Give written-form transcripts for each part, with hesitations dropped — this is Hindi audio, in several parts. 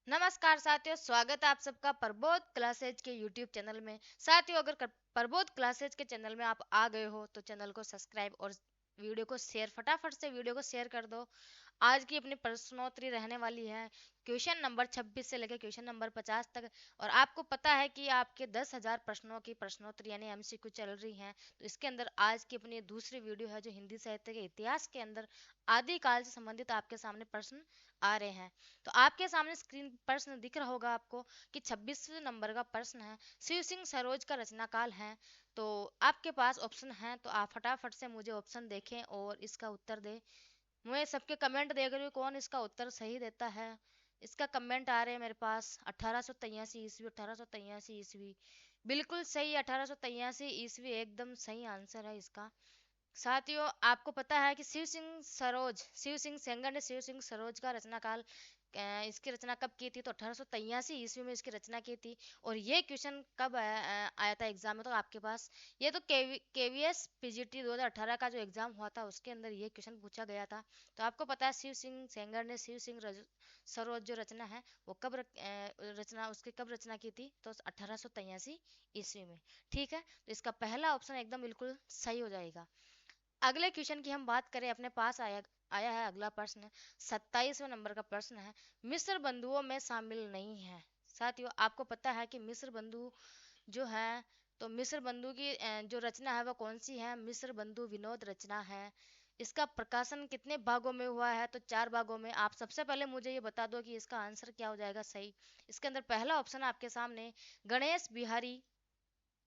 नमस्कार साथियों, स्वागत है आप सबका प्रबोध क्लासेज के यूट्यूब चैनल में। साथियों, अगर प्रबोध क्लासेज के चैनल में आप आ गए हो तो चैनल को सब्सक्राइब और वीडियो को शेयर, फटाफट से वीडियो को शेयर कर दो। आज की अपनी प्रश्नोत्तरी रहने वाली है क्वेश्चन नंबर 26 से लेकर क्वेश्चन नंबर 50 तक। और आपको पता है कि आपके 10,000 प्रश्नों की प्रश्नोत्तरी यानी एमसीक्यू चल रही हैं। तो इसके अंदर आज की अपनी दूसरी वीडियो है जो हिंदी साहित्य के इतिहास के अंदर आदिकाल से संबंधित आपके सामने प्रश्न आ रहे हैं। तो आपके सामने स्क्रीन प्रश्न दिख रहा होगा आपको कि 26वें नंबर का प्रश्न है, शिव सिंह सरोज का रचना काल है। तो आपके पास ऑप्शन है, तो आप फटाफट से मुझे ऑप्शन देखें और इसका उत्तर दें। मैं सबके कमेंट देख रही हूँ कौन इसका उत्तर सही देता है। इसका कमेंट आ रहे हैं मेरे पास 1883 ईस्वी, 1883 ईस्वी बिल्कुल सही। 1883 ईस्वी एकदम सही आंसर है इसका। साथियों, आपको पता है कि शिव सिंह सेंगर ने शिव सिंह सरोज का रचना काल इसकी रचना कब की थी? तो 1883 ईस्वी में इसकी रचना की थी। और ये क्वेश्चन कब आया था एग्जाम में? तो आपके पास ये तो केवीएस पीजीटी 2018 का जो एग्जाम हुआ था उसके अंदर ये क्वेश्चन पूछा गया था। तो आपको पता है शिव सिंह सेंगर ने सरोज जो रचना है वो कब रचना की थी? तो 1883 ईस्वी में। ठीक है, तो इसका पहला ऑप्शन एकदम बिल्कुल सही हो जाएगा। अगले क्वेश्चन की हम बात करें, अपने पास आया आया है अगला प्रश्न। 27वें नंबर का प्रश्न है, मिस्र बंधुओं में शामिल नहीं है। साथियों, आपको पता है कि मिस्र बंधु जो है, तो मिस्र बंधु की जो रचना है वो कौन सी है? मिस्र बंधु विनोद रचना है। इसका प्रकाशन कितने भागों में हुआ है? तो 4 भागों में। आप सबसे पहले मुझे ये बता दो कि इसका आंसर क्या हो जाएगा सही। इसके अंदर पहला ऑप्शन आपके सामने गणेश बिहारी,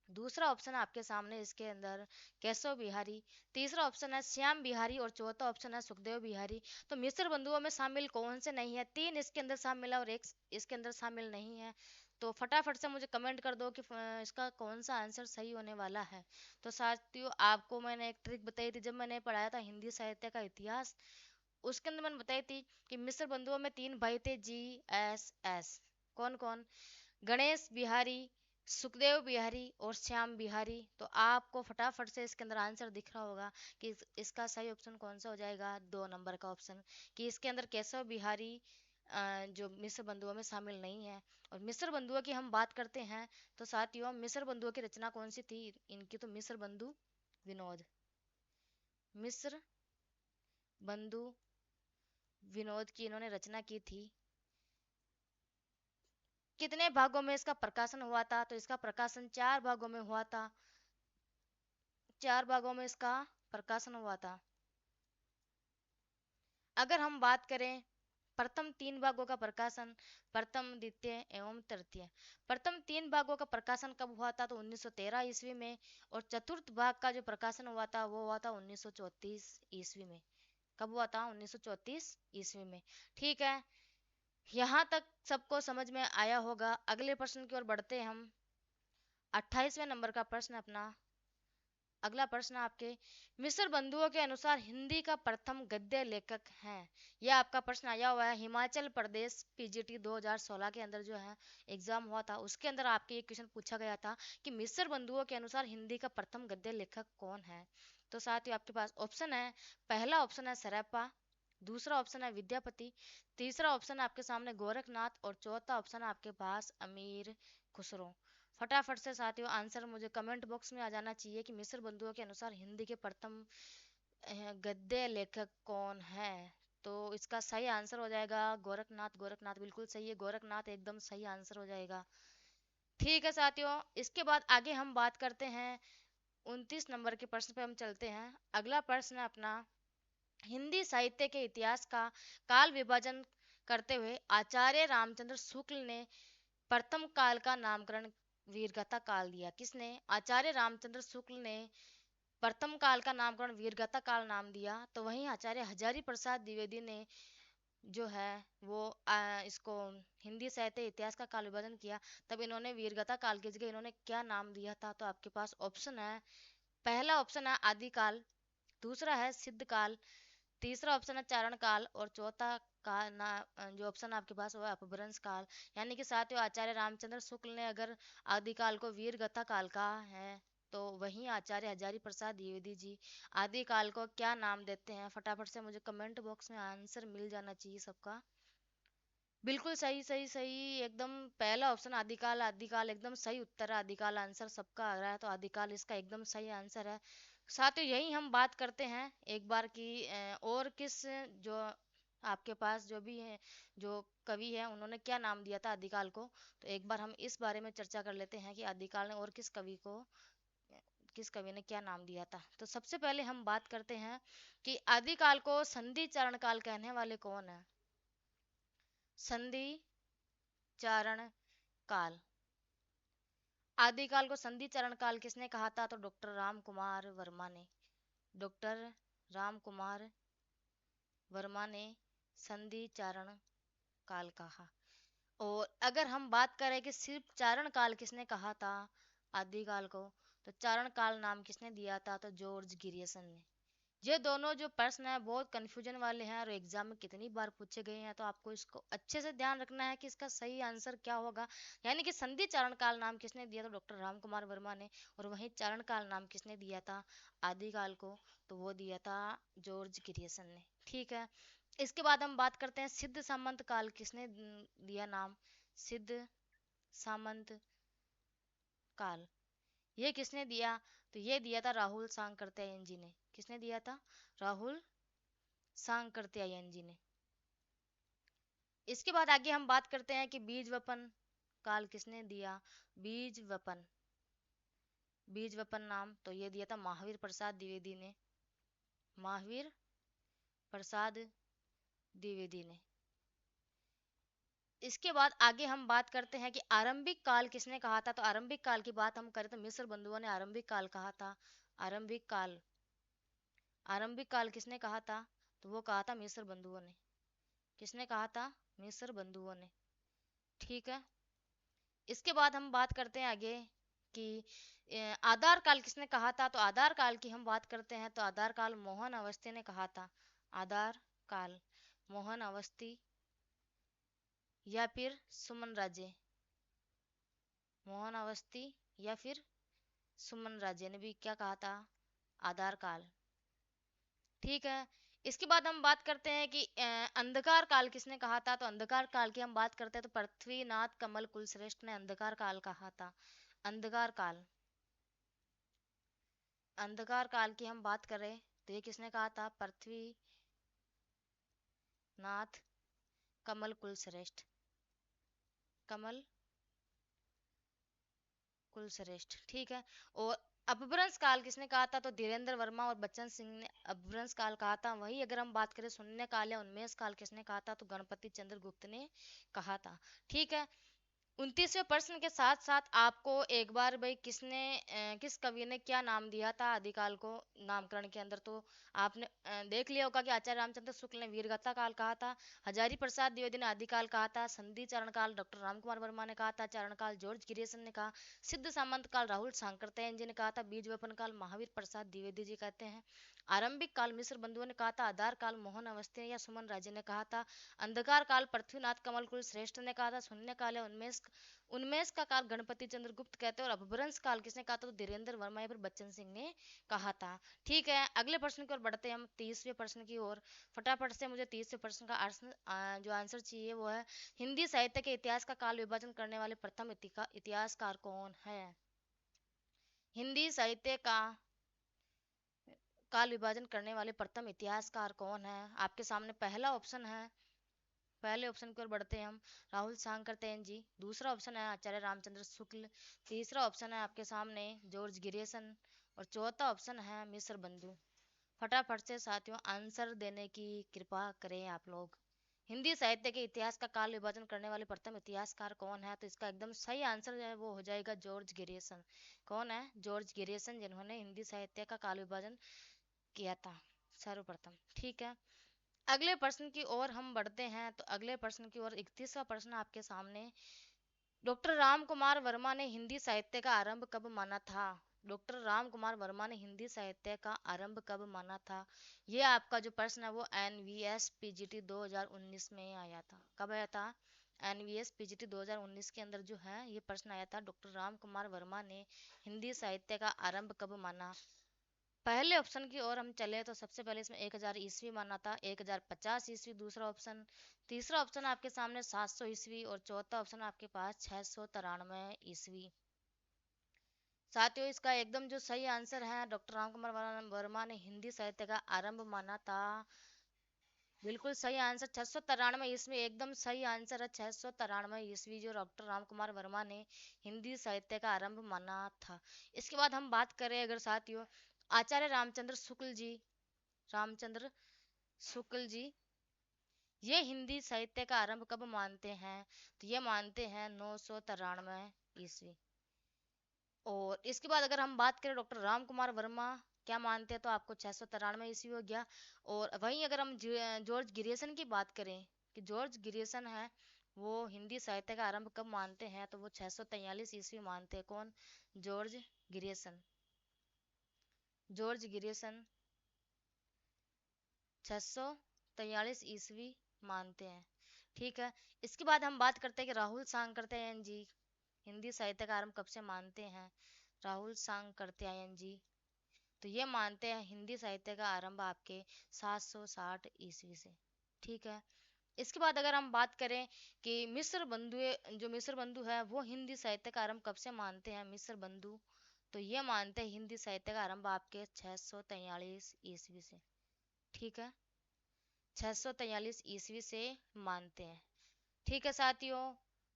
दूसरा ऑप्शन आपके सामने इसके अंदर केशव बिहारी, तीसरा ऑप्शन है श्याम बिहारी और चौथा ऑप्शन है सुखदेव बिहारी। तो मिस्र बंधुओं में शामिल कौन से नहीं है? 3 इसके अंदर शामिल है और एक इसके अंदर शामिल नहीं है। तो फटाफट से मुझे कमेंट कर दो कि इसका कौन सा आंसर सही होने वाला है। तो साथियों, आपको मैंने एक ट्रिक बताई थी जब मैंने पढ़ाया था हिंदी साहित्य का इतिहास। उसके अंदर मैंने बताई थी कि मिस्र बंधुओं में 3 भाई थे, GSS। कौन कौन? गणेश बिहारी, सुखदेव बिहारी और श्याम बिहारी। तो आपको फटाफट से इसके अंदर आंसर दिख रहा होगा कि इसका सही ऑप्शन कौन सा हो जाएगा? 2 नंबर का ऑप्शन, कि इसके अंदर केशव बिहारी जो मिस्र बंधुओं में शामिल नहीं है। और मिस्र बंधुओं की हम बात करते हैं तो साथियों, मिस्र बंधुओं की रचना कौन सी थी इनकी? तो मिस्र बंधु विनोद, मिस्र बंधु विनोद की इन्होंने रचना की थी। कितने भागों में इसका प्रकाशन हुआ था? तो इसका प्रकाशन 4 भागों में हुआ था। 4 भागों में इसका प्रकाशन हुआ था। अगर हम बात करें प्रथम 3 भागों का प्रकाशन, प्रथम द्वितीय एवं तृतीय, प्रथम 3 भागों का प्रकाशन कब हुआ था? तो 1913 ईस्वी में। और चतुर्थ भाग का जो प्रकाशन हुआ था वो हुआ था 1934 ईस्वी में। कब हुआ था? 1934 ईस्वी में। ठीक है, यहाँ तक सबको समझ में आया होगा। अगले प्रश्न की ओर बढ़ते हैं हम। 28वें नंबर का प्रश्न अपना अगला प्रश्न आपके, मिस्र बंधुओं के अनुसार हिंदी का प्रथम गद्य लेखक है। यह आपका प्रश्न आया हुआ है हिमाचल प्रदेश पीजीटी 2016 के अंदर जो है एग्जाम हुआ था। उसके अंदर आपके ये क्वेश्चन पूछा गया था कि मिस्र बंधुओं के अनुसार हिंदी का प्रथम गद्य लेखक कौन है। तो साथ ही आपके पास ऑप्शन है, पहला ऑप्शन है सरैपा, दूसरा ऑप्शन है विद्यापति, तीसरा ऑप्शन है आपके सामने गोरखनाथ और चौथा ऑप्शन है आपके पास अमीर खुसरो। फटाफट से साथियों आंसर मुझे कमेंट बॉक्स में आ जाना चाहिए कि मिस्र बंधुओं के अनुसार हिंदी के प्रथम गद्य लेखक कौन है। तो इसका सही आंसर हो जाएगा गोरखनाथ। गोरखनाथ बिल्कुल सही है, गोरखनाथ एकदम सही आंसर हो जाएगा। ठीक है साथियों, इसके बाद आगे हम बात करते हैं 29 नंबर के प्रश्न पे हम चलते हैं। अगला प्रश्न है अपना, हिंदी साहित्य के इतिहास का काल विभाजन करते हुए आचार्य रामचंद्र शुक्ल ने प्रथम काल का नामकरण वीरगाथा काल दिया। किसने? आचार्य रामचंद्र शुक्ल ने प्रथम काल का नामकरण वीरगाथा काल नाम दिया। तो वहीं आचार्य हजारी प्रसाद द्विवेदी ने जो है वो इसको हिंदी साहित्य इतिहास का काल विभाजन किया। तब इन्होंने वीरगाथा काल की जगह इन्होंने क्या नाम दिया था? तो आपके पास ऑप्शन है, पहला ऑप्शन है आदिकाल, दूसरा है सिद्ध काल, तीसरा ऑप्शन है चारण काल और चौथा का ना जो ऑप्शन आपके पास वो है अपभ्रंश काल। यानी कि साथियों, आचार्य रामचंद्र शुक्ल ने अगर आदिकाल को वीरगाथा काल कहा है तो वहीं आचार्य हजारी प्रसाद द्विवेदी जी आदिकाल को क्या नाम देते हैं? फटाफट से मुझे कमेंट बॉक्स में आंसर मिल जाना चाहिए सबका। बिल्कुल सही सही सही, एकदम पहला ऑप्शन आदिकाल, आदिकाल एकदम सही उत्तर है। आदिकाल आंसर सबका आ रहा है, तो आदिकाल इसका एकदम सही आंसर है। साथ ही यही हम बात करते हैं एक बार की और किस, जो आपके पास जो भी है, जो कवि है, उन्होंने क्या नाम दिया था आदिकाल को। तो एक बार हम इस बारे में चर्चा कर लेते हैं कि आदिकाल ने और किस कवि ने क्या नाम दिया था। तो सबसे पहले हम बात करते हैं कि आदिकाल को संधि चारण काल कहने वाले कौन है। संधि चारण काल, आदिकाल को संधि चरण काल किसने कहा था? तो डॉक्टर राम कुमार वर्मा ने। डॉक्टर राम कुमार वर्मा ने संधि चारण काल कहा। और अगर हम बात करें कि सिर्फ चारण काल किसने कहा था आदिकाल को, तो चारण काल नाम किसने दिया था? तो जॉर्ज गिरियसन ने। ये दोनों जो प्रश्न है बहुत कंफ्यूजन वाले हैं और एग्जाम में कितनी बार पूछे गए हैं, तो आपको इसको अच्छे से ध्यान रखना है कि इसका सही आंसर क्या होगा। यानी कि संधि चारण काल नाम किसने दिया? तो डॉक्टर राम कुमार वर्मा ने। और वहीं चारण काल नाम किसने दिया था आदिकाल को? तो वो दिया था जॉर्ज ग्रियर्सन ने। ठीक है, इसके बाद हम बात करते हैं सिद्ध सामंत काल किसने दिया नाम। सिद्ध सामंत काल, ये किसने दिया? तो ये दिया था राहुल सांकृत्यायन जी ने। किसने दिया था? राहुल सांकृत्यायन जी ने। इसके बाद आगे हम बात करते हैं कि बीज वपन काल किसने दिया। बीज वपन, बीज वपन नाम तो ये दिया था महावीर प्रसाद द्विवेदी ने। महावीर प्रसाद द्विवेदी ने। इसके बाद आगे हम बात करते हैं कि आरंभिक काल किसने कहा था। तो आरंभिक काल की बात हम करें तो मिस्र बंधुओं ने आरंभिक काल कहा था। आरंभिक काल, आरंभिक काल किसने कहा था? तो वो कहा था मिस्र बंधुओं ने। किसने कहा था? मिस्र बंधुओं ने। ठीक है, इसके बाद हम बात करते हैं आगे कि आधार काल किसने कहा था। तो आधार काल की हम बात करते हैं तो आधार काल मोहन अवस्थी ने कहा था। आधार काल मोहन अवस्थी या फिर सुमन राजे। मोहन अवस्थी या फिर सुमन राजे ने भी क्या कहा था? आधार काल। ठीक है, इसके बाद हम बात करते हैं कि अंधकार काल किसने कहा था। तो अंधकार काल की हम बात करते हैं तो पृथ्वीनाथ कमल कुलश्रेष्ठ ने अंधकार काल कहा था। अंधकार काल, अंधकार काल की हम बात करें तो ये किसने कहा था? पृथ्वीनाथ कमल कुलश्रेष्ठ। कमल कुलश्रेष्ठ। ठीक है, और अपभ्रंश काल किसने कहा था? तो धीरेन्द्र वर्मा और बच्चन सिंह ने अपभ्रंश काल कहा था। वही अगर हम बात करें शून्य काल या उन्मेष काल किसने कहा था? तो गणपति चंद्र गुप्त ने कहा था। ठीक है, 29वें प्रश्न के साथ साथ आपको एक बार भाई किस कवि ने क्या नाम दिया था आदिकाल को नामकरण के अंदर, तो आपने देख लिया होगा कि आचार्य रामचंद्र शुक्ल ने वीरगाथा काल कहा था। हजारी प्रसाद द्विवेदी ने आदिकाल कहा था। संधि चरण काल डॉक्टर रामकुमार वर्मा ने कहा था। चरण काल जॉर्ज गिरियसन ने कहा। सिद्ध सामंत काल राहुल सांकृत्यायन जी ने कहा था। बीज वपन काल महावीर प्रसाद द्विवेदी जी कहते हैं। आरंभिक काल मिस्र बंधुओं ने कहा था। आधार काल मोहन अवस्थी या सुमन राजे ने कहा था। अंधकार काल पृथ्वीनाथ कमल कुल श्रेष्ठ ने कहा था। शून्य काल या उन्मेष, उन्मेष का काल गणपति चंद्र गुप्त कहते हैं। और अपभ्रंश काल किसने कहा था? तो धीरेन्द्र वर्मा या फिर बच्चन सिंह ने कहा था। ठीक है, अगले प्रश्न की ओर बढ़ते हैं हम 30वें प्रश्न की ओर। फटाफट से मुझे 30वें प्रश्न का जो आंसर चाहिए वो है हिंदी साहित्य के इतिहास का काल विभाजन करने वाले प्रथम इतिहासकार कौन है। हिंदी साहित्य का काल विभाजन करने वाले प्रथम इतिहासकार कौन है? आपके सामने पहला ऑप्शन है, पहले ऑप्शन की ओर बढ़ते हैं हम, राहुल सांकृत्यायन जी। दूसरा ऑप्शन है आचार्य रामचंद्र शुक्ल। तीसरा ऑप्शन है आपके सामने जॉर्ज गिरियसन। और चौथा ऑप्शन है मिस्र बंधु। फटाफट से साथियों आंसर देने की कृपा करें आप लोग। हिंदी साहित्य के इतिहास का काल विभाजन करने वाले प्रथम इतिहासकार कौन है? तो इसका एकदम सही आंसर जो है वो हो जाएगा जॉर्ज गिरियसन। कौन है? जॉर्ज गिरियसन, जिन्होंने हिंदी साहित्य का काल विभाजन किया था सर्वप्रथम। ठीक है, अगले प्रश्न की ओर हम बढ़ते हैं। तो अगले प्रश्न की ओर 31वां प्रश्न आपके सामने। डॉक्टर राम कुमार वर्मा ने हिंदी साहित्य का आरंभ कब माना था? डॉक्टर राम कुमार वर्मा ने हिंदी साहित्य का आरंभ कब माना था? ये आपका जो प्रश्न है वो NVS PGT 2019 में आया था। कब आया था? NVS PGT 2019 के अंदर जो है ये प्रश्न आया था, डॉक्टर राम कुमार वर्मा ने हिंदी साहित्य का आरंभ कब माना पहले ऑप्शन की ओर हम चले तो सबसे पहले इसमें 1000 ईस्वी माना था, 1050 ईस्वी दूसरा ऑप्शन। तीसरा ऑप्शन आपके सामने 700 ईस्वी और चौथा ऑप्शन आपके पास 693 ईस्वी। साथियों इसका एकदम जो सही आंसर है, डॉक्टर राम कुमार वर्मा ने हिंदी साहित्य का आरंभ माना था। बिल्कुल सही आंसर 693 ईस्वी, एकदम सही आंसर है 693 ईस्वी, जो डॉक्टर राम कुमार वर्मा ने हिंदी साहित्य का आरंभ माना था। इसके बाद हम बात करें अगर साथियों, आचार्य रामचंद्र शुक्ल जी, रामचंद्र शुक्ल जी ये हिंदी साहित्य का आरंभ कब मानते हैं? तो ये मानते हैं 993 ईस्वी। और इसके बाद अगर हम बात करें डॉक्टर राम कुमार वर्मा क्या मानते हैं, तो आपको 693 ईस्वी हो गया। और वहीं अगर हम जॉर्ज ग्रियर्सन की बात करें कि जॉर्ज ग्रियर्सन है वो हिंदी साहित्य का आरंभ कब मानते हैं, तो वो 643 ईस्वी मानते हैं। कौन? George Grierson. जॉर्ज ग्रियर्सन 643 ईस्वी मानते हैं। ठीक है। इसके बाद हम बात करते हैं कि राहुल सांकृत्यायन जी हिंदी साहित्य का आरंभ कब से मानते हैं? राहुल सांकृत्यायन जी तो ये मानते हैं हिंदी साहित्य का आरंभ आपके 760 ईस्वी से। ठीक है। इसके बाद अगर हम बात करें कि मिस्र बंधु, जो मिस्र बंधु है वो हिंदी साहित्य का आरंभ कब से मानते हैं? मिस्र बंधु तो ये मानते हैं हिंदी साहित्य का आरंभ आपके 643 ईस्वी से। ठीक है। 643 ईस्वी से मानते हैं। ठीक है साथियों।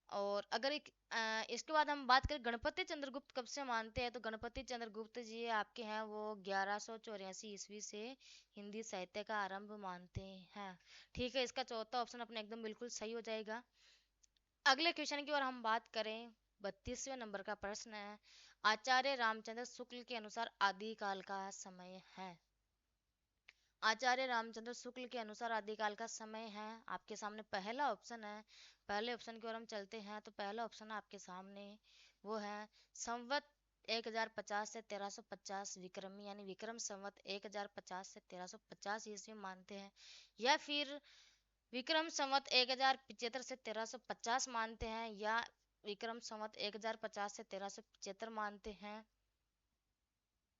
और अगर इसके बाद हम बात करें गणपति चंद्रगुप्त कब से मानते हैं, तो गणपति चंद्रगुप्त जी आपके हैं वो 1184 ईस्वी से हिंदी साहित्य का आरंभ मानते हैं। ठीक है। इसका चौथा ऑप्शन अपने एकदम बिल्कुल सही हो जाएगा। अगले क्वेश्चन की ओर हम बात करें, 32वें नंबर का प्रश्न है, आचार्य रामचंद्र शुक्ल के अनुसार आदिकाल का समय है। आचार्य रामचंद्र शुक्ल के अनुसार आदिकाल का समय है आपके सामने पहला ऑप्शन है। पहले ऑप्शन की ओर हम चलते हैं तो पहला ऑप्शन आपके सामने वो है संवत 1050 से 1350 विक्रमी, यानी विक्रम संवत 1050 से 1350 ईस्वी मानते हैं, या फिर विक्रम संवत 1075 से 1350 मानते हैं, या विक्रम संवत 1050 से 1375 मानते हैं,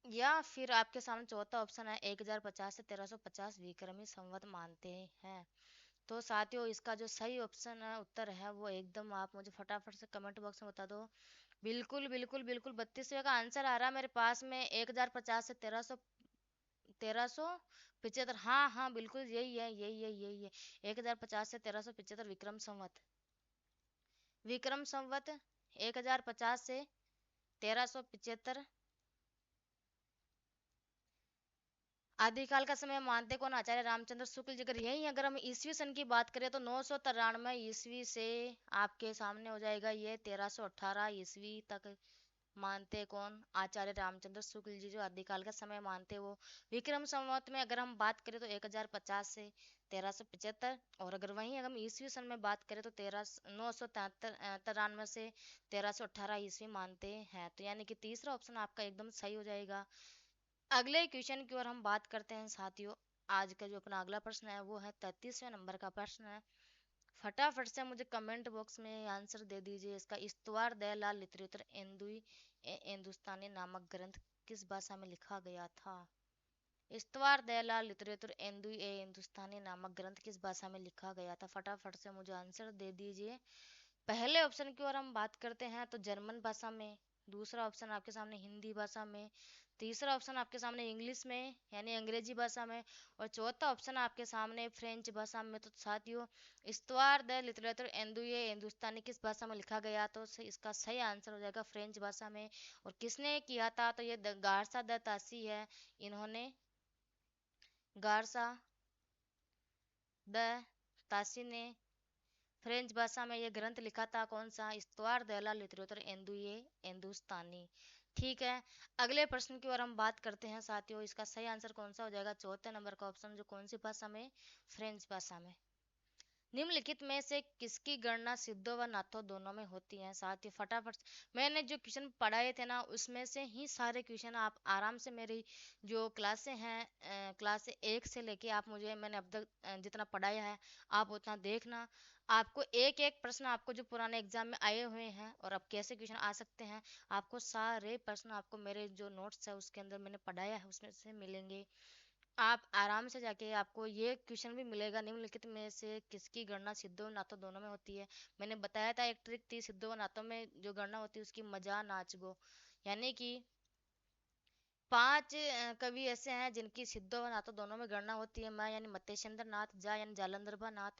या फिर आपके सामने चौथा ऑप्शन है 1050 से 1350 विक्रमी संवत मानते हैं। तो साथियों इसका जो सही ऑप्शन है, उत्तर है, वो एकदम आप मुझे फटाफट से कमेंट बॉक्स में बता दो। बिल्कुल बिल्कुल बिल्कुल 32वें का आंसर आ रहा है मेरे पास में, 1050 से 1375। हाँ हाँ बिल्कुल यही है, यही है 1050 से 1375 विक्रम संवत। विक्रम संवत 1050 से 1375 आदिकाल का समय मानते कौन? आचार्य रामचंद्र शुक्ल जी। अगर यही अगर हम ईस्वी सन की बात करें तो 993 ईस्वी से आपके सामने हो जाएगा ये 1318 ईस्वी तक मानते कौन? आचार्य रामचंद्र शुक्ल जी, जो आदिकाल का समय मानते वो। विक्रम संवत में अगर हम बात करें तो 1050 से 1375, और अगर वहीं अगर हम ईस्वी सन में बात करें तो 993 से 1318 ईस्वी मानते हैं। तो यानी कि तीसरा ऑप्शन आपका एकदम सही हो जाएगा। अगले क्वेश्चन की ओर हम बात करते हैं साथियों। आज का जो अपना अगला प्रश्न है वो है 33वें नंबर का प्रश्न है। फटाफट से मुझे कमेंट बॉक्स में आंसर दे दीजिए इसका। इस्तवार दयालाल लिटरेचर एंदुई ए हिंदुस्तानी नामक ग्रंथ किस भाषा में लिखा गया था? इस्तवार दयालाल लिटरेचर एंदुई ए हिंदुस्तानी नामक ग्रंथ किस भाषा में लिखा गया था? फटाफट से मुझे आंसर दे दीजिए। पहले ऑप्शन की ओर हम बात करते हैं तो जर्मन भाषा में, दूसरा ऑप्शन आपके सामने हिंदी भाषा में, तीसरा ऑप्शन आपके सामने इंग्लिश में यानी अंग्रेजी भाषा में, और चौथा ऑप्शन आपके सामने फ्रेंच भाषा में। तो साथियों इस्तवार द लिटरेचर एंदुए हिंदुस्तानी किस भाषा में लिखा गया? तो इसका सही आंसर हो जाएगा फ्रेंच भाषा में। और किसने किया था? तो ये गारसा द तासी है, इन्होंने गारसा द तासी ने फ्रेंच भाषा में ये ग्रंथ लिखा था। कौन सा? इस्तवार दयालाल लिटरेचर एंदुए हिंदुस्तानी। ठीक है। अगले प्रश्न की ओर हम बात करते हैं साथियों। इसका सही आंसर कौन सा हो जाएगा? चौथे नंबर का ऑप्शन, जो कौन सी भाषा में? फ्रेंच भाषा में। निम्नलिखित में से किसकी गणना सिद्धों व नाथों दोनों में होती है? साथ ही फटाफट मैंने जो क्वेश्चन पढ़ाए थे ना उसमें से ही सारे क्वेश्चन आप आराम से मेरी जो क्लासें हैं क्लास 1 से लेके आप मुझे मैंने अब तक जितना पढ़ाया है आप उतना देखना। आपको एक एक प्रश्न, आपको जो पुराने एग्जाम में आए हुए हैं और अब कैसे क्वेश्चन आ सकते हैं, आपको सारे प्रश्न आपको मेरे जो नोट्स है उसके अंदर मैंने पढ़ाया है उसमें से मिलेंगे। आप आराम से जाके आपको ये क्वेश्चन भी मिलेगा निम्नलिखित में से किसकी गणना सिद्धों और नातों दोनों में होती है। मैंने बताया था एक ट्रिक थी, सिद्धों और नातों में जो गणना होती है उसकी मजा नाच गो, यानी कि 5 कवि ऐसे हैं जिनकी सिद्धों व नातों दोनों में गणना होती है। मैं यानी मत्स्येंद्र नाथ, जा यानी जालंधर नाथ,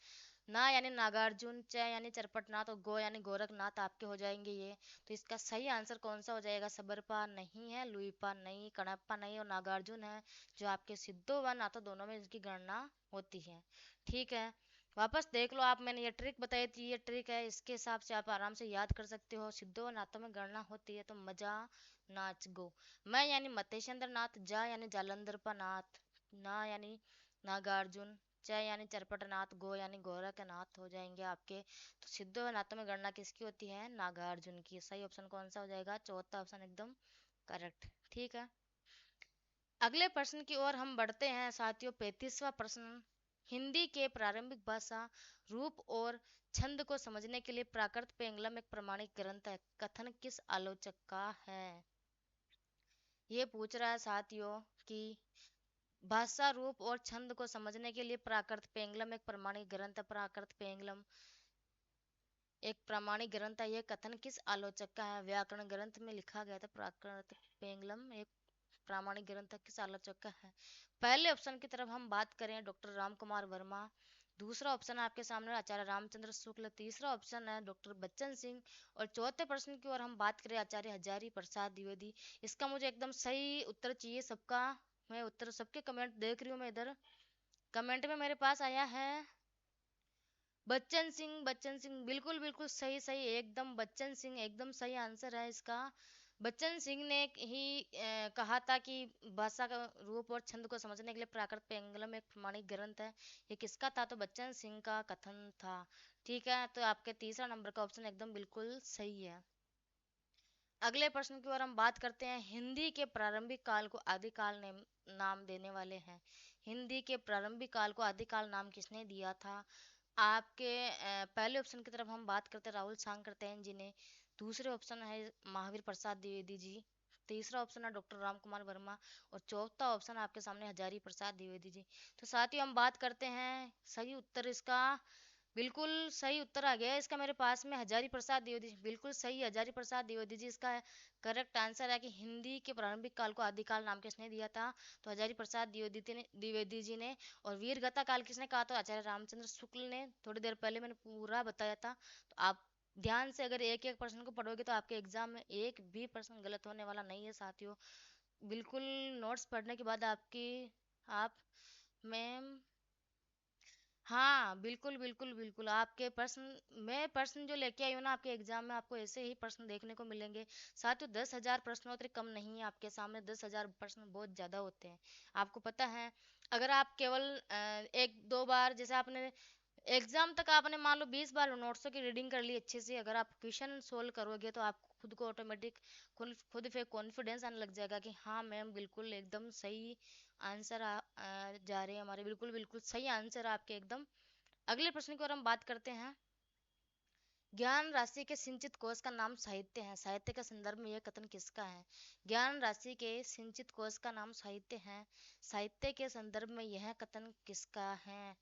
ना यानी नागार्जुन, च यानी चरपट नाथ और गो यानी गोरखनाथ आपके हो जाएंगे ये। तो इसका सही आंसर कौन सा हो जाएगा? सबरपा नहीं है, लुईपा नहीं, कणप्पा नहीं और नागार्जुन है, जो आपके सिद्धों व नातों दोनों में इसकी गणना होती है। ठीक है, वापस देख लो आप, मैंने ये ट्रिक बताई थी, ये ट्रिक है, इसके हिसाब से आप आराम से याद कर सकते हो। सिद्धों व नातों में गणना होती है तो मजा नाच गो। मैं यानी मत्स्येंद्र नाथ, जा यानी जालंधर नाथ, ना यानी नागार्जुन, च यानी चरपटनाथ, गो यानी गोरखनाथ हो जाएंगे आपके। तो सिद्धों नाथों में गणना किसकी होती है? नागार्जुन की। सही ऑप्शन कौन सा हो जाएगा? चौथा ऑप्शन एकदम करेक्ट। ठीक है, अगले प्रश्न की ओर हम बढ़ते हैं साथियों। 35वां प्रश्न, हिंदी के प्रारंभिक भाषा रूप और छंद को समझने के लिए प्राकृत पेंगलम एक प्रमाणिक ग्रंथ है, कथन किस आलोचक का है? ये पूछ रहा है साथियों कि भाषा रूप और छंद को समझने के लिए प्राकृत पेंगलम एक प्रमाणिक ग्रंथ है। प्राकृत पेंगलम एक प्रामाणिक ग्रंथ है, ये कथन किस आलोचक का है? व्याकरण ग्रंथ में लिखा गया था प्राकृत पेंगलम एक प्रामाणिक ग्रंथ है, किस आलोचक का है? पहले ऑप्शन की तरफ हम बात करें डॉक्टर राम कुमार वर्मा, दूसरा ऑप्शन आपके सामने आचार्य रामचंद्र शुक्ल, तीसरा ऑप्शन है डॉक्टर बच्चन सिंह और चौथे प्रश्न की ओर हम बात करें आचार्य हजारी प्रसाद द्विवेदी। इसका मुझे एकदम सही उत्तर चाहिए सबका। मैं उत्तर सबके कमेंट देख रही हूँ, मैं इधर कमेंट में मेरे पास आया है बच्चन सिंह, बच्चन सिंह बिल्कुल बिल्कुल सही, सही एकदम बच्चन सिंह एकदम सही आंसर है इसका। बच्चन सिंह ने ही कहा था कि भाषा का रूप और छंद को समझने के लिए प्राकृत पेंगलम एक प्रमाणिक ग्रंथ है। ये किसका था? तो बच्चन सिंह का कथन था। ठीक है, तो आपके तीसरा नंबर का ऑप्शन एकदम बिल्कुल सही है। अगले प्रश्न की ओर हम बात करते हैं। हिंदी के प्रारंभिक काल को आदिकाल ने नाम देने वाले हैं। हिंदी के प्रारंभिक काल को आदिकाल नाम किसने दिया था? आपके पहले ऑप्शन की तरफ हम बात करते हैं राहुल सांकृत्यायन जी ने, दूसरे ऑप्शन है महावीर प्रसाद द्विवेदी जी, तीसरा ऑप्शन है डॉक्टर राम कुमार वर्मा और चौथा ऑप्शन आपके सामने हजारी प्रसाद द्विवेदी जी। तो साथ ही हम बात करते हैं सही उत्तर इसका, बिल्कुल सही उत्तर आ गया है इसका मेरे पास में, हजारी प्रसाद द्विवेदी। बिल्कुल सही, हजारी प्रसाद द्विवेदी जी इसका करेक्ट आंसर है कि हिंदी के प्रारंभिक काल को आदिकाल नाम किसने दिया था? तो हजारी प्रसाद द्विवेदी जी ने। और वीर गाथा काल किसने कहा? तो आचार्य रामचंद्र शुक्ल ने। थोड़ी देर पहले मैंने पूरा बताया था, तो आप ध्यान से अगर एक एक प्रश्न को पढ़ोगे तो आपके एग्जाम में एक भी प्रश्न गलत होने वाला नहीं है साथियों। बिल्कुल नोट्स पढ़ने के बाद आपकी आप मैम, हाँ बिल्कुल बिल्कुल बिल्कुल, आपके प्रश्न मैं प्रश्न जो लेके आई हूँ ना आपके एग्जाम में, आपको ऐसे ही प्रश्न देखने को मिलेंगे। साथियों 10,000 प्रश्नोत्तरी कम नहीं है आपके सामने, 10,000 प्रश्न बहुत ज्यादा होते हैं। आपको पता है, अगर आप केवल एक दो बार, जैसे आपने एग्जाम तक आपने मान लो 20 बार नोट्सों की रीडिंग कर ली अच्छे से, अगर आप क्वेश्चन सोल्व करोगे तो आप खुद को ऑटोमेटिक खुद पे कॉन्फिडेंस आने लग जाएगा कि हाँ मैम बिल्कुल एकदम सही आंसर जा रहे हैं हमारे, बिल्कुल बिल्कुल सही आंसर आपके एकदम। अगले प्रश्न की ओर हम बात करते हैं। ज्ञान राशि के सिंचित कोश का नाम साहित्य है, साहित्य के संदर्भ में यह कथन किसका है? ज्ञान राशि के सिंचित कोश का नाम साहित्य है, साहित्य के संदर्भ में यह कथन किसका है?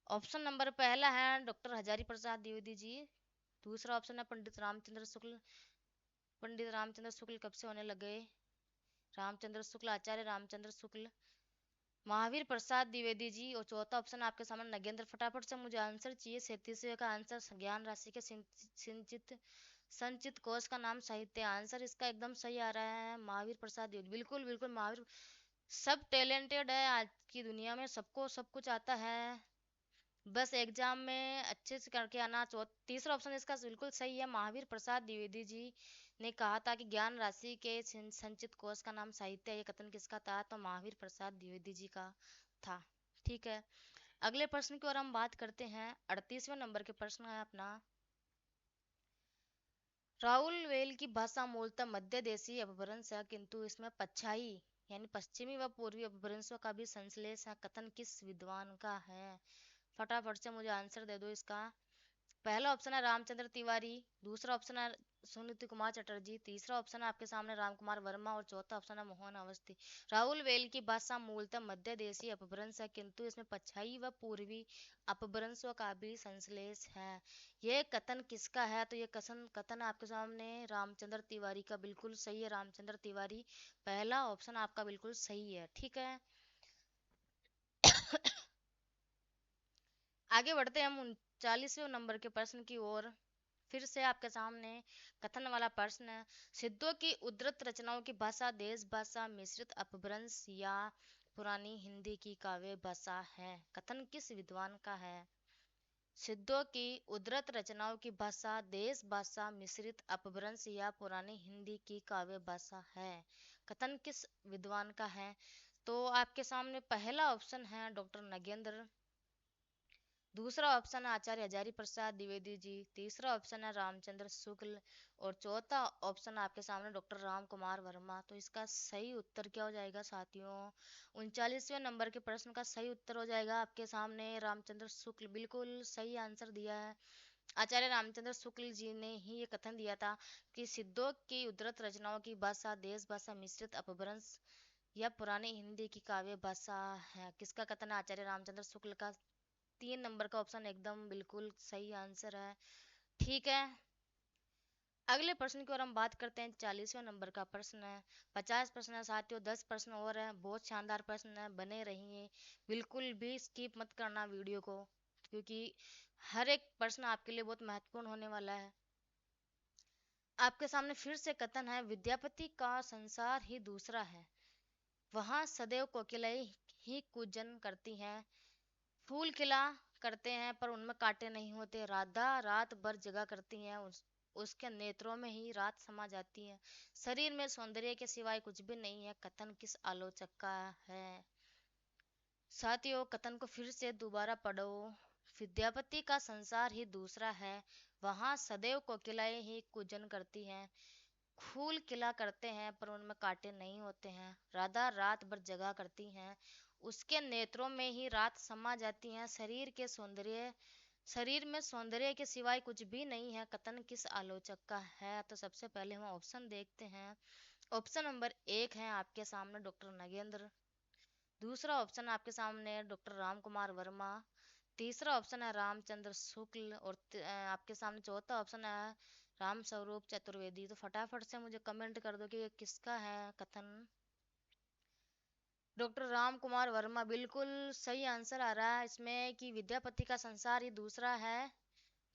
ऑप्शन नंबर पहला है डॉक्टर हजारी प्रसाद द्विवेदी जी, दूसरा ऑप्शन है पंडित रामचंद्र शुक्ल। पंडित रामचंद्र शुक्ल कब से होने लगे? रामचंद्र शुक्ल, आचार्य रामचंद्र शुक्ल, महावीर प्रसाद द्विवेदी जी और चौथा ऑप्शन आपके सामने नगेंद्र। फटाफट से मुझे आंसर चाहिए। 37वें का आंसर ज्ञान राशि के सिंचित संचित कोश का नाम साहित्य, आंसर इसका एकदम सही आ रहा है महावीर प्रसाद द्विवेदी। बिल्कुल बिल्कुल महावीर, सब टैलेंटेड है आज की दुनिया में, सबको सब कुछ आता है, बस एग्जाम में अच्छे से करके आना। तीसरा ऑप्शन इसका बिल्कुल सही है, महावीर प्रसाद द्विवेदी जी ने कहा था कि ज्ञान राशि के संचित कोश का नाम साहित्य है। ये कथन किसका था? तो महावीर प्रसाद द्विवेदी जी का था। ठीक है, अगले प्रश्न की ओर हम बात करते हैं। 38वें नंबर के प्रश्न है अपना, राहुल वेल की भाषा मूलतः मध्य देशी अपभ्रंश है, किंतु इसमें पच्छाई यानी पश्चिमी व पूर्वी अपभ्रंशों का भी संश्लेष है, कथन किस विद्वान का है? फटाफट से मुझे आंसर दे दो इसका। पहला ऑप्शन है रामचंद्र तिवारी, दूसरा ऑप्शन है सुनीति कुमार चटर्जी, तीसरा ऑप्शन है आपके सामने राम कुमार वर्मा और चौथा ऑप्शन है मोहन अवस्थी। राहुल वेल की भाषा मूलतः मध्य देशीय अपभ्रंश है, किंतु इसमें पछाई व पूर्वी अपभ्रंशों का भी संश्लेष है। ये कथन किसका है? तो ये कथन कथन आपके सामने रामचंद्र तिवारी का बिल्कुल सही है। रामचंद्र तिवारी, पहला ऑप्शन आपका बिल्कुल सही है। ठीक है, आगे बढ़ते हैं हम 39वें नंबर के प्रश्न की ओर। फिर से आपके सामने कथन वाला प्रश्न है। सिद्धों की उद्धृत रचनाओं की भाषा देश भाषा, मिश्रित अपभ्रंश या पुरानी हिंदी की काव्य भाषा है? कथन किस विद्वान का है? सिद्धों की उद्धृत रचनाओं की भाषा देश भाषा, मिश्रित अपभ्रंश या पुरानी हिंदी की काव्य भाषा है? कथन किस विद्वान का है? तो आपके सामने पहला ऑप्शन है डॉक्टर नगेंद्र, दूसरा ऑप्शन है आचार्य हजारी प्रसाद द्विवेदी जी, तीसरा ऑप्शन है रामचंद्र शुक्ल और चौथा ऑप्शन आपके सामने डॉक्टर राम कुमार वर्मा। तो इसका सही उत्तर क्या हो जाएगा साथियों? 39वें नंबर के प्रश्न का सही उत्तर हो जाएगा आपके सामने रामचंद्र शुक्ल। बिल्कुल सही आंसर दिया है। आचार्य रामचंद्र शुक्ल जी ने ही ये कथन दिया था कि सिद्धों की उद्धृत रचनाओं की भाषा देश भाषा, मिश्रित अपभ्रंश या पुरानी हिंदी की काव्य भाषा है। किसका कथन है? आचार्य रामचंद्र शुक्ल का। 3 नंबर का ऑप्शन एकदम बिल्कुल सही आंसर है। ठीक है, अगले प्रश्न की ओर हम बात करते हैं। 40वें नंबर का प्रश्न है। 50 प्रश्न है साथियों, 10 प्रश्न और है। बहुत शानदार प्रश्न है, बने रहिए, बिल्कुल भी स्किप मत करना वीडियो को, क्योंकि हर एक प्रश्न आपके लिए बहुत महत्वपूर्ण होने वाला है। आपके सामने फिर से कथन है, विद्यापति का संसार ही दूसरा है, वहाँ सदैव कोकिलाएं ही कूजन करती हैं, फूल खिला करते हैं पर उनमें कांटे नहीं होते, राधा रात भर जगा करती हैं, उसके नेत्रों में ही रात समा जाती है, शरीर में सौंदर्य के सिवाय कुछ भी नहीं है। कथन किस आलोचक का है? साथियों, कथन को फिर से दोबारा पढ़ो। विद्यापति का संसार ही दूसरा है, वहाँ सदैव कोकिलाएं ही कूजन करती हैं, फूल खिला करते हैं पर उनमें कांटे नहीं होते हैं, राधा रात भर जगा करती हैं, उसके नेत्रों में ही रात समा जाती है, शरीर में सौंदर्य के सिवाय कुछ भी नहीं है। कथन किस आलोचक का है? तो सबसे पहले हम ऑप्शन देखते हैं। ऑप्शन नंबर 1 है आपके सामने डॉक्टर नगेंद्र, दूसरा ऑप्शन आपके सामने डॉक्टर राम कुमार वर्मा, तीसरा ऑप्शन है रामचंद्र शुक्ल और आपके सामने चौथा ऑप्शन है राम स्वरूप चतुर्वेदी। तो फटाफट से मुझे कमेंट कर दो कि ये किसका है कथन। डॉक्टर राम कुमार वर्मा, बिल्कुल सही आंसर आ रहा है इसमें कि विद्यापति का संसार ही दूसरा है,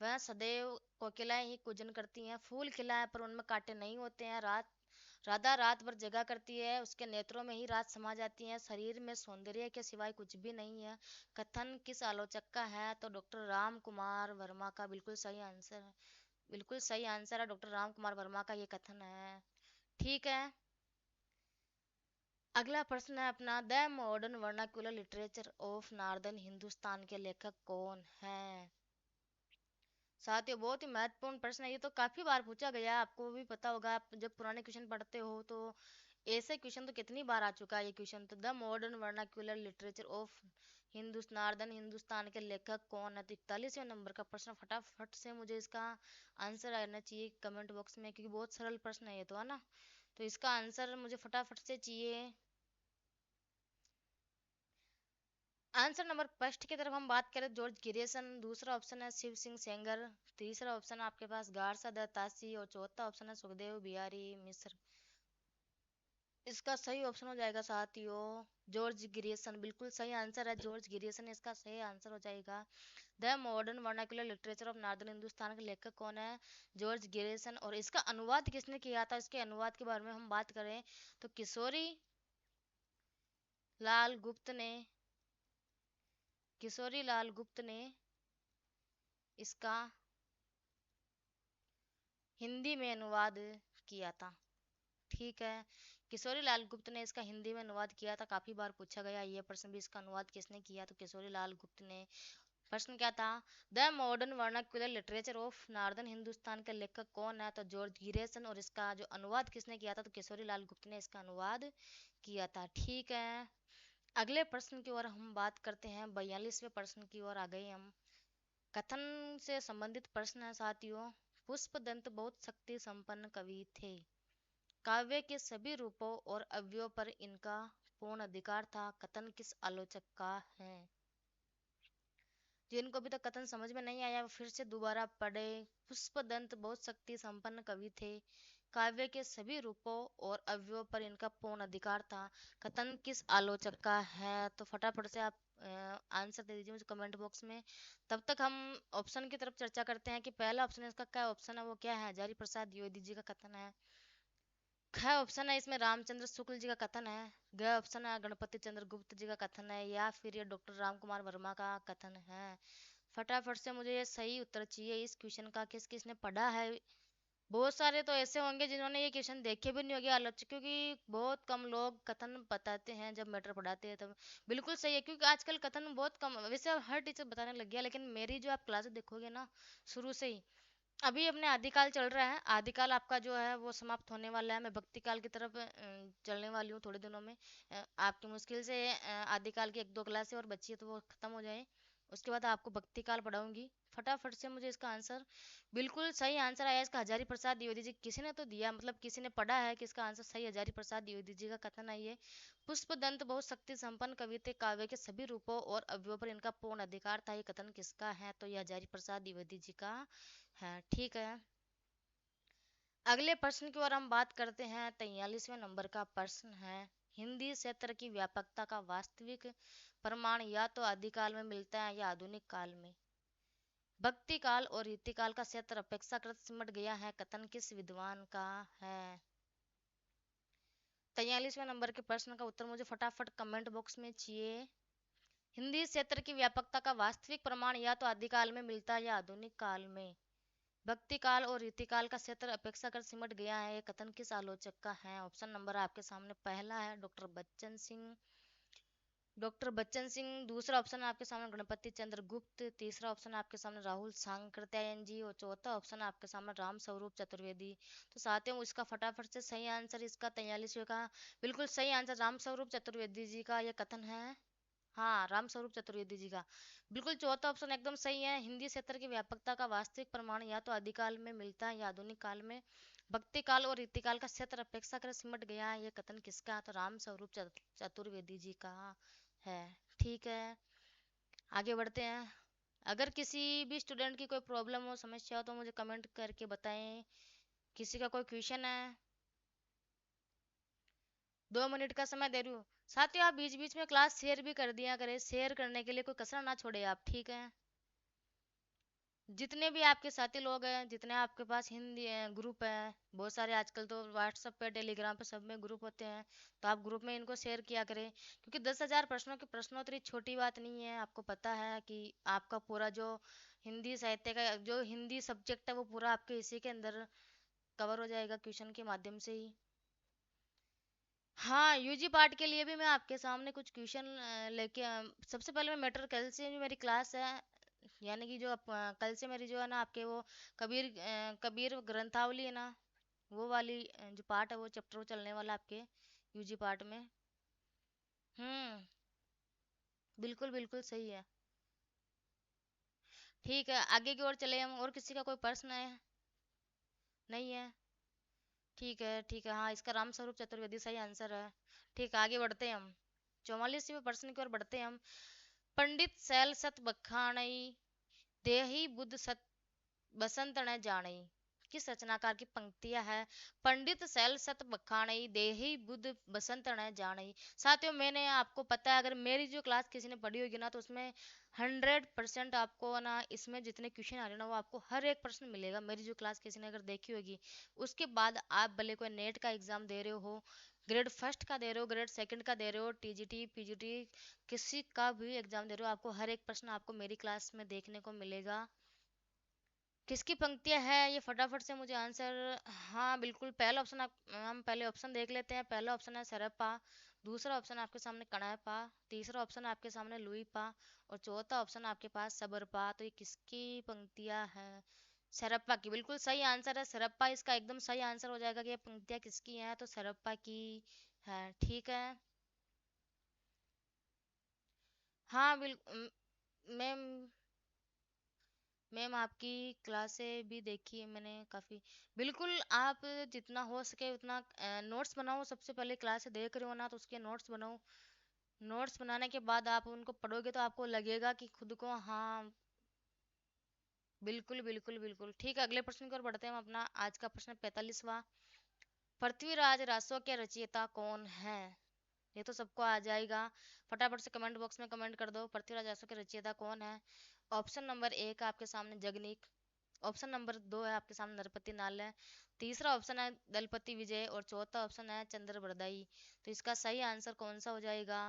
वह सदैव कोकिलाएं ही कूजन करती हैं, फूल खिला है पर उनमें कांटे नहीं होते हैं, राधा रात भर जगा करती है, उसके नेत्रों में ही रात समा जाती है, शरीर में सौंदर्य के सिवाय कुछ भी नहीं है। कथन किस आलोचक का है? तो डॉक्टर राम कुमार वर्मा का बिल्कुल सही आंसर है। बिल्कुल सही आंसर है, डॉक्टर राम कुमार वर्मा का ये कथन है। ठीक है, अगला प्रश्न है अपना, the modern vernacular literature of northern Hindustan के लेखक कौन है? साथियों, बहुत ही महत्वपूर्ण प्रश्न है, ये तो काफी बार पूछा गया है, आपको भी पता होगा, आप जब पुराने क्वेश्चन पढ़ते हो तो ऐसे क्वेश्चन तो कितनी बार आ चुका है ये क्वेश्चन। तो the modern vernacular literature of northern Hindustan के लेखक कौन है? तो 41वें नंबर का प्रश्न, फटाफट से मुझे इसका आंसर आना चाहिए कमेंट बॉक्स में, क्योंकि बहुत सरल प्रश्न है ये तो, है ना? तो इसका आंसर मुझे फटाफट से चाहिए। आंसर नंबर फर्स्ट की तरफ हम बात करें, जॉर्ज गिरेसन, दूसरा ऑप्शन है शिव सिंह सेंगर, तीसरा ऑप्शन है आपके पास गारसा दत्तासी और चौथा ऑप्शन है सुखदेव बिहारी मिश्र। इसका सही ऑप्शन हो जाएगा साथियों जॉर्ज गिरेसन, बिल्कुल सही आंसर है जॉर्ज गिरेसन, इसका सही आंसर हो जाएगा। The modern vernacular literature of northern Hindustan के लेखक कौन है? जॉर्ज गिरेसन। और इसका अनुवाद किसने किया था? इसके अनुवाद के बारे में हम बात करें तो किशोरी लाल गुप्त ने, किशोरी लाल गुप्त ने इसका हिंदी में अनुवाद किया था। ठीक है, किशोरी लाल गुप्त ने इसका हिंदी में अनुवाद किया था, काफी बार पूछा गया ये प्रश्न भी, इसका अनुवाद किसने किया? तो किशोरी लाल गुप्त ने। प्रश्न क्या था? The modern vernacular literature of northern Hindustan के लेखक कौन है? तो जॉर्ज गिरेसन। और इसका जो अनुवाद किसने किया था? तो किशोरी लाल गुप्त ने इसका अनुवाद किया था। ठीक है, अगले प्रश्न की ओर हम बात करते हैं। 42वें प्रश्न की ओर आ गए हम। कथन से संबंधित प्रश्न है साथियों। पुष्पदंत बहुत शक्ति संपन्न कवि थे। काव्य के सभी रूपों और अवयवों पर इनका पूर्ण अधिकार था। कथन किस आलोचक का है? जिनको अभी तक कथन समझ में नहीं आया वो फिर से दोबारा पढ़े। पुष्पदंत बहुत शक्ति संपन्न कवि थे। काव्य के सभी रूपों और अवयवों पर इनका पूर्ण अधिकार था। कथन किस आलोचक का है? तो फटाफट से आप आंसर दे दीजिए मुझे कमेंट बॉक्स में। तब तक हम ऑप्शन की तरफ चर्चा करते हैं कि पहला ऑप्शन है इसका क्या ऑप्शन है, वो क्या है? हजारी प्रसाद द्विवेदी जी का कथन है। ख ऑप्शन है इसमें रामचंद्र शुक्ल जी का कथन है। ग ऑप्शन है गणपति चंद्र गुप्त जी का कथन है, या फिर ये डॉक्टर राम कुमार वर्मा का कथन है। फटाफट से मुझे ये सही उत्तर चाहिए इस क्वेश्चन का। किस किसने पढ़ा है? बहुत सारे तो ऐसे होंगे जिन्होंने ये क्वेश्चन देखे भी नहीं होंगे आलोचक, क्योंकि बहुत कम लोग कथन बताते हैं जब मैटर पढ़ाते हैं तब। बिल्कुल सही है, क्योंकि आजकल कथन बहुत कम, वैसे अब हर टीचर बताने लग गया, लेकिन मेरी जो आप क्लास देखोगे ना शुरू से ही, अभी अपने आदिकाल चल रहा है। आदिकाल आपका जो है वो समाप्त होने वाला है। मैं भक्ति काल की तरफ चलने वाली हूँ थोड़े दिनों में। आपकी मुश्किल से आदिकाल की एक दो क्लासें और बची है तो वो खत्म हो जाए, उसके बाद आपको भक्ति काल पढ़ाऊंगी। फटाफट से मुझे इसका आंसर, बिल्कुल सही आंसर आया इसका हजारी प्रसाद द्विवेदी जी। किसी ने तो दिया, मतलब किसी ने पढ़ा है कि इसका आंसर सही हजारी प्रसाद द्विवेदी जी का कथन है ये। पुष्पदंत बहुत शक्ति संपन्न कवि थे। काव्य के सभी रूपों और अवयवों पर इनका पूर्ण अधिकार था। ये कथन किसका है? तो ये हजारी प्रसाद द्विवेदी जी का है। ठीक है, अगले प्रश्न की ओर हम बात करते हैं। 43वें नंबर का प्रश्न है, हिंदी क्षेत्र की व्यापकता का वास्तविक प्रमाण या तो आदिकाल में मिलता है या आधुनिक काल में। भक्ति काल और रीति काल का क्षेत्र अपेक्षाकृत सिमट गया है। कथन किस विद्वान का है? 43वें नंबर के प्रश्न का उत्तर मुझे फटाफट कमेंट बॉक्स में चाहिए। हिंदी क्षेत्र की व्यापकता का वास्तविक प्रमाण या तो आदिकाल में मिलता है या आधुनिक काल में। भक्ति काल और रीतिकाल का क्षेत्र अपेक्षाकृत सिमट गया है। ये कथन किस आलोचक का है? ऑप्शन नंबर आपके सामने पहला है डॉक्टर बच्चन सिंह। डॉक्टर बच्चन सिंह। दूसरा ऑप्शन आपके सामने गणपति चंद्र गुप्त। तीसरा ऑप्शन आपके सामने राहुल सांकृत्यायन जी। और चौथा ऑप्शन आपके सामने राम स्वरूप चतुर्वेदी। तो साथियों इसका फटाफट से सही आंसर इसका 43वें का बिल्कुल सही आंसर राम स्वरूप चतुर्वेदी जी का ये कथन है। हाँ, राम स्वरूप चतुर्वेदी जी का बिल्कुल चौथा ऑप्शन एकदम सही है। हिंदी क्षेत्र की व्यापकता का वास्तविक प्रमाण या तो आदिकाल में मिलता है या आधुनिक काल में। भक्ति काल और रीतिकाल का क्षेत्र अपेक्षाकृत सिमट गया है। ये कथन किसका? तो राम स्वरूप चतुर्वेदी जी का है। ठीक है, आगे बढ़ते हैं। अगर किसी भी स्टूडेंट की कोई प्रॉब्लम हो, समस्या हो, तो मुझे कमेंट करके बताएं। किसी का कोई क्वेश्चन है? 2 मिनट का समय दे रही हूँ। साथियों आप बीच बीच में क्लास शेयर भी कर दिया करें, शेयर करने के लिए कोई कसर ना छोड़े आप। ठीक है, जितने भी आपके साथी लोग हैं, जितने आपके पास हिंदी ग्रुप है, बहुत सारे आजकल तो व्हाट्सएप पे टेलीग्राम पे सब में ग्रुप होते हैं, तो आप ग्रुप में इनको शेयर किया करें। क्योंकि 10,000 प्रश्नों की प्रश्नोत्तरी छोटी बात नहीं है। आपको पता है कि आपका पूरा जो हिंदी साहित्य का जो हिंदी सब्जेक्ट है वो पूरा आपके इसी के अंदर कवर हो जाएगा क्वेश्चन के माध्यम से ही। हाँ, यूजी पार्ट के लिए भी मैं आपके सामने कुछ क्वेश्चन लेके सबसे पहले मैं मैटर कल से जो मेरी क्लास है, यानी कि जो कल से मेरी जो है ना आपके वो कबीर ग्रंथावली है ना, वो वाली जो पार्ट है वो चैप्टर वो चलने वाला आपके यूजी पार्ट में। हम्म, बिल्कुल बिल्कुल सही है। ठीक है, आगे की ओर चले हम। और किसी का कोई प्रश्न है? नहीं है? ठीक है ठीक है, हाँ इसका राम स्वरूप चतुर्वेदी सही आंसर है। ठीक है, आगे बढ़ते हैं हम। 44वें प्रश्न की ओर बढ़ते हैं हम। पंडित सैल सत बखानई देहि बुद्ध सत बसंत न जाने। किस रचनाकार की पंक्तियां है? पंडित सैल सत बखानई देहि बुद्ध बसंत न जाने। साथियों मैंने आपको पता है, अगर मेरी जो क्लास किसी ने पढ़ी होगी ना तो उसमें 100% आपको ना इसमें जितने क्वेश्चन आ रहे हैं ना वो आपको हर एक प्रश्न मिलेगा। मेरी जो क्लास किसी ने अगर देखी होगी, उसके बाद आप भले कोई नेट का एग्जाम दे रहे हो, ग्रेड फर्स्ट का दे रहे हो, ग्रेड सेकंड का दे रहे हो, टीजीटी पीजीटी किसी का भी एग्जाम दे रहे हो, आपको हर एक प्रश्न आपको मेरी क्लास में देखने को मिलेगा। किसकी पंक्तियां है ये फटाफट से मुझे आंसर। हाँ बिल्कुल, पहला ऑप्शन हम पहले ऑप्शन देख लेते हैं। पहला ऑप्शन है सरप्पा। दूसरा ऑप्शन आपके सामने कणायपा। तीसरा ऑप्शन आपके सामने लुईपा। और चौथा ऑप्शन आपके पास सबरपा। तो ये किसकी पंक्तियां हैं? सरप्पा की बिल्कुल सही आंसर है। सरप्पा इसका एकदम सही आंसर हो जाएगा कि ये पंक्तियां किसकी हैं, तो सरप्पा की है। ठीक है, हाँ बिल्कुल मैम। मैम आपकी क्लासें भी देखी है मैंने काफ़ी। बिल्कुल, आप जितना हो सके उतना नोट्स बनाओ। सबसे पहले क्लास देख रहे हो ना, तो उसके नोट्स बनाओ। नोट्स बनाने के बाद आप उनको पढ़ोगे तो आपको लगेगा कि खुद को, हाँ, बिल्कुल बिल्कुल बिल्कुल। ठीक है, अगले प्रश्न की ओर बढ़ते हैं हम। अपना आज का प्रश्न 45वां। पृथ्वीराज रासो के रचयिता कौन है? ये तो सबको आ जाएगा। फटाफट से कमेंट बॉक्स में कमेंट कर दो, पृथ्वीराज रासो के रचयिता कौन है। ऑप्शन नंबर एक आपके सामने जगनीक। ऑप्शन नंबर दो है आपके सामने नरपति नाल है। तीसरा ऑप्शन है दलपति विजय और चौथा ऑप्शन है चंद्रबरदाई। तो इसका सही आंसर कौन सा हो जाएगा?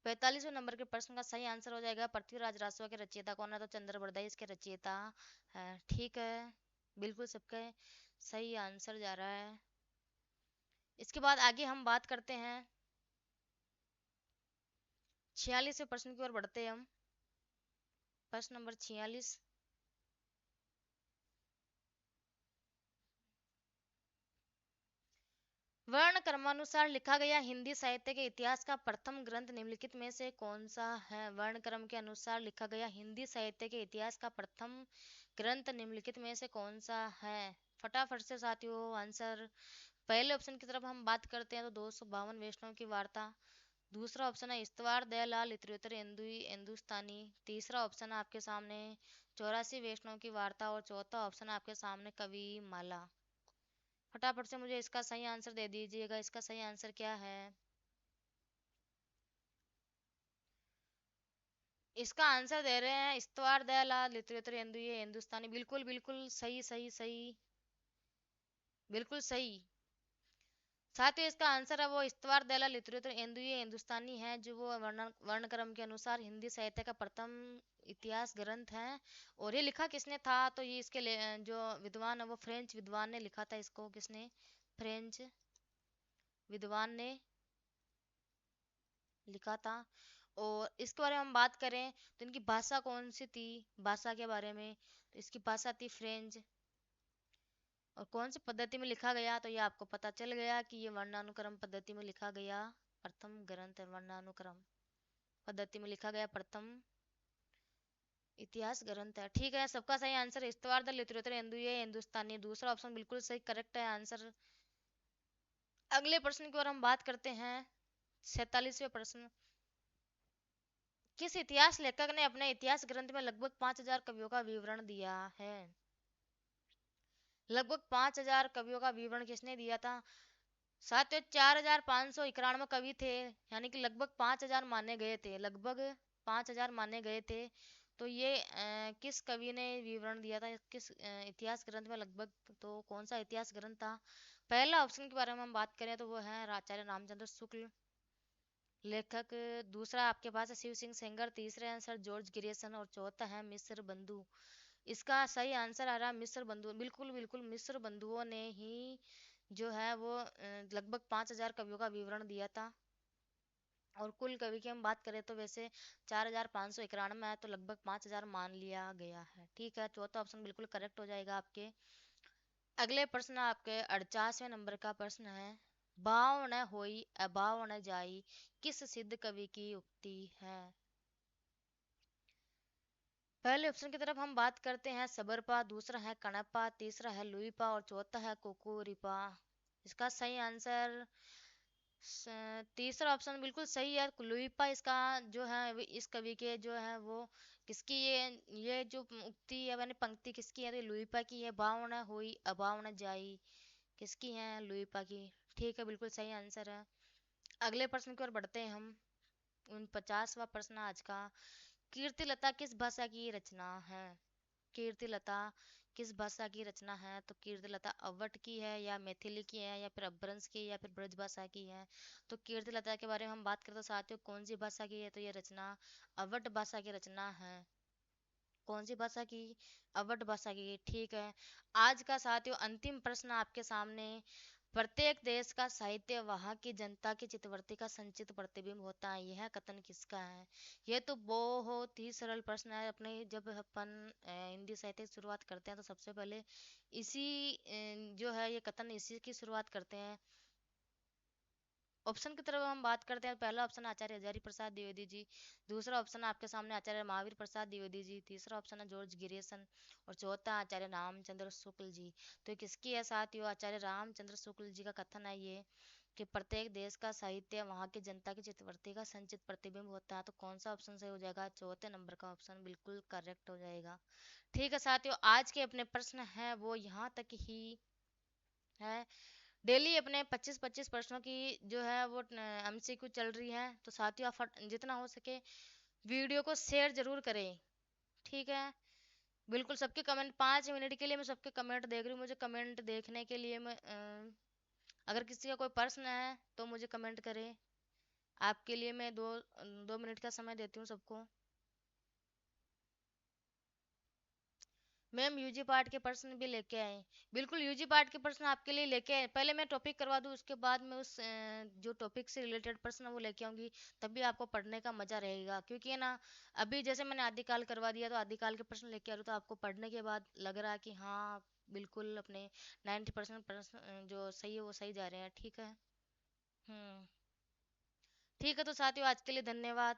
45वें नंबर के प्रश्न का सही आंसर हो जाएगा पृथ्वीराज रासो के रचयिता कौन है, तो चंद्रबरदाई इसके रचयिता है। ठीक है, बिल्कुल सबके सही आंसर जा रहा है। इसके बाद आगे हम बात करते हैं 46वें प्रश्न की ओर बढ़ते हैं हम। प्रश्न नंबर 46। वर्ण क्रमानुसार लिखा गया हिंदी साहित्य के इतिहास का प्रथम ग्रंथ निम्नलिखित में से कौन सा है? वर्ण क्रम के अनुसार लिखा गया हिंदी साहित्य के इतिहास का प्रथम ग्रंथ निम्नलिखित में से कौन सा है? फटाफट से साथियों आंसर। पहले ऑप्शन की तरफ हम बात करते हैं तो 252 वैष्णव की वार्ता। दूसरा ऑप्शन है इस्तवार दयालाल इतरेतर हिंदुस्तानी। तीसरा ऑप्शन है आपके सामने 84 वैष्णव की वार्ता और चौथा ऑप्शन है आपके सामने कवि माला। फटाफट से मुझे इसका सही आंसर दे दीजिएगा। इसका सही आंसर क्या है? इसका आंसर दे रहे हैं इस्तवार दयालाल लिटरेचर हिंदुस्तानी। बिल्कुल बिल्कुल सही सही सही, बिल्कुल सही। साथ ही इसका आंसर है वो इस्तवार दयालाल लिटरेचर हिंदुस्तानी है, जो वो वर्ण क्रम के अनुसार हिंदी साहित्य का प्रथम इतिहास ग्रंथ है। और ये लिखा किसने था? तो ये इसके जो विद्वान है वो फ्रेंच विद्वान ने लिखा था इसको। किसने? फ्रेंच विद्वान ने लिखा था। और इसके बारे में हम बात करें तो इनकी भाषा कौन सी थी? भाषा के बारे में तो इसकी भाषा थी फ्रेंच। और कौन सी पद्धति में लिखा गया? तो ये आपको पता चल गया कि ये वर्णानुक्रम पद्धति में लिखा गया प्रथम ग्रंथ है। वर्णानुक्रम पद्धति में लिखा गया प्रथम इतिहास ग्रंथ है। ठीक है, सबका सही आंसर इस्तवार द लिटरेचर हिंदुस्तानी। दूसरा ऑप्शन बिल्कुल सही करेक्ट है आंसर। अगले प्रश्न की ओर हम बात करते हैं 47वें प्रश्न। किस इतिहास लेखक ने अपने इतिहास ग्रंथ में लगभग 5000 कवियों का विवरण दिया है? लगभग 5000 कवियों का विवरण किसने दिया था? साथियों 4591 कवि थे, यानी कि लगभग 5000 माने गए थे। लगभग 5000 माने गए थे। तो ये किस कवि ने विवरण दिया था? किस इतिहास ग्रंथ में लगभग? तो कौन सा इतिहास ग्रंथ था? पहला ऑप्शन के बारे में हम बात करें तो वो है आचार्य रामचंद्र शुक्ल लेखक। दूसरा आपके पास है शिव सिंह सेंगर। तीसरे हैं सर जॉर्ज ग्रेसन और चौथा है मिस्र बंधु। इसका सही आंसर आ रहा है मिस्र बंधु। बिल्कुल बिल्कुल मिस्र बंधुओं ने ही जो है वो लगभग 5000 कवियों का विवरण दिया था। और कुल कवि की हम बात करें तो वैसे 4591 है, तो लगभग 5000 मान लिया गया है। ठीक है, चौथा ऑप्शन बिल्कुल करेक्ट हो जाएगा आपके। अगले प्रश्न आपके 48वें नंबर का प्रश्न है। भाव न होई अभाव न जाई किस सिद्ध कवि की उक्ति है? पहले ऑप्शन की तरफ हम बात करते हैं सबरपा। दूसरा है कणप्पा। तीसरा है लुईपा और चौथा है कुकुरिपा। इसका सही आंसर तीसरा ऑप्शन बिल्कुल सही है, लुईपा। इसका जो है इस कवि के जो है वो किसकी ये जो उक्ति है मैंने पंक्ति किसकी है? तो लुईपा की है। भाव न हुई अभाव न जाई किसकी है? लुईपा की। ठीक है, बिल्कुल सही आंसर है। अगले प्रश्न की ओर बढ़ते हैं हम। 49वां प्रश्न आज का। कीर्तिलता किस भाषा की रचना है? कीर्तिलता किस भाषा की रचना है? तो कीर्तिलता अवध की है या मैथिली की है या फिर अपभ्रंश की या फिर ब्रज भाषा की है? तो कीर्तिलता के बारे में हम बात करें तो साथियों कौन सी भाषा की है? तो ये रचना अवध भाषा की रचना है। कौन सी भाषा की? अवध भाषा की। ठीक है, आज का साथियों अंतिम प्रश्न आपके सामने। प्रत्येक देश का साहित्य वहाँ की जनता की चित्तवृत्ति का संचित प्रतिबिंब होता है, यह कथन किसका है? ये तो बहुत ही सरल प्रश्न है। अपने जब अपन हिंदी साहित्य की शुरुआत करते हैं तो सबसे पहले इसी जो है ये कथन इसी की शुरुआत करते हैं। ऑप्शन की तरफ हम बात करते हैं। पहला ऑप्शन आचार्य हजारी प्रसाद द्विवेदी जी, दूसरा ऑप्शन आपके सामने आचार्य महावीर प्रसाद द्विवेदी जी, तीसरा ऑप्शन है जॉर्ज गिरिसन और चौथा आचार्य रामचंद्र शुक्ल जी। तो ये किसकी है साथियों? आचार्य रामचंद्र शुक्ल जी का कथन है ये कि प्रत्येक देश का साहित्य वहाँ की जनता की चित्तवृत्ति का संचित प्रतिबिंब होता है। तो कौन सा ऑप्शन सही हो जाएगा? चौथे नंबर का ऑप्शन बिल्कुल करेक्ट हो जाएगा। ठीक है साथियों, आज के अपने प्रश्न हैं वो यहाँ तक ही है। डेली अपने 25-25 प्रश्नों की जो है वो एमसीक्यू चल रही है। तो साथियों आप जितना हो सके वीडियो को शेयर जरूर करें। ठीक है, बिल्कुल सबके कमेंट 5 मिनट के लिए मैं सबके कमेंट देख रही हूँ। मुझे कमेंट देखने के लिए मैं अगर किसी का कोई प्रश्न है तो मुझे कमेंट करें। आपके लिए मैं 2 मिनट का समय देती हूँ सबको। मैम यूजी पार्ट के प्रश्न भी लेके आए। बिल्कुल यूजी पार्ट के प्रश्न आपके लिए लेके आए। पहले मैं टॉपिक करवा दूँ, उसके बाद मैं उस जो टॉपिक से रिलेटेड प्रश्न है वो लेके आऊँगी। तभी आपको पढ़ने का मजा रहेगा। क्योंकि है ना, अभी जैसे मैंने आदिकाल करवा दिया तो आदिकाल के प्रश्न लेके आ रही हूँ, तो आपको पढ़ने के बाद लग रहा है कि हाँ बिल्कुल अपने 90% प्रश्न जो सही है वो सही जा रहे हैं। ठीक है। हम्म। ठीक है तो साथियों आज के लिए धन्यवाद।